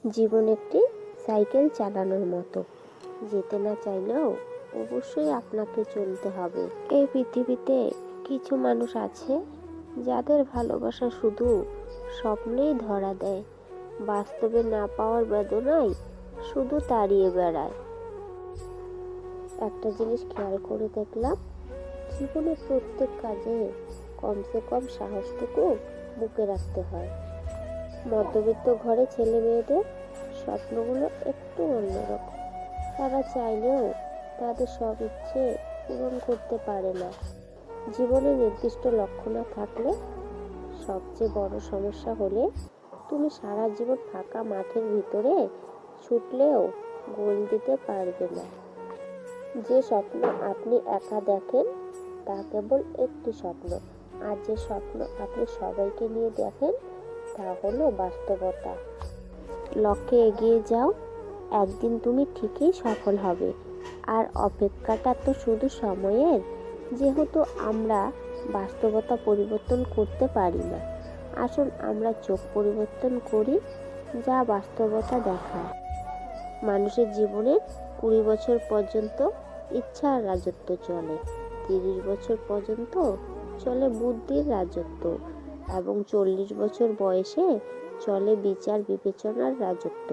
জীবন একটি সাইকেল চালানোর মতো, যেতে না চাইলেও অবশ্যই আপনাকে চলতে হবে। এই পৃথিবীতে কিছু মানুষ আছে যাদের ভালোবাসা শুধু স্বপ্নেই ধরা দেয়, বাস্তবে না পাওয়ার বেদনায় শুধু তাড়িয়ে বেড়ায়। একটা জিনিস খেয়াল করে দেখলাম, জীবনের প্রত্যেক কাজে কমসে কম সাহসটুকু বুকে রাখতে হয়। মধ্যবিত্ত ঘরে ছেলে মেয়েদের স্বপ্নগুলো একটু অন্যরকম। তারা চাইলেও তাদের সব ইচ্ছে পূরণ করতে পারে না। জীবনে নির্দিষ্ট লক্ষ্য না থাকলে সবচেয়ে বড় সমস্যা হলে তুমি সারা জীবন ফাঁকা মাঠের ভিতরে ছুটলেও গোল দিতে পারবে না। যে স্বপ্ন আপনি একা দেখেন তা কেবল একটি স্বপ্ন, আর যে স্বপ্ন আপনি সবাইকে নিয়ে দেখেন তা হলো বাস্তবতা। লক্ষ্যে এগিয়ে যাও, একদিন তুমি ঠিকই সফল হবে। আর অপেক্ষাটা তো শুধু সময়ের। যেহেতু আমরা বাস্তবতা পরিবর্তন করতে পারি না, আসুন আমরা চোখ পরিবর্তন করি, যা বাস্তবতা দেখায়। মানুষের জীবনে 20 বছর পর্যন্ত ইচ্ছার রাজত্ব চলে, 30 বছর পর্যন্ত চলে বুদ্ধির রাজত্ব, এবং 40 বছর বয়সে চলে বিচার বিবেচনার রাজত্ব।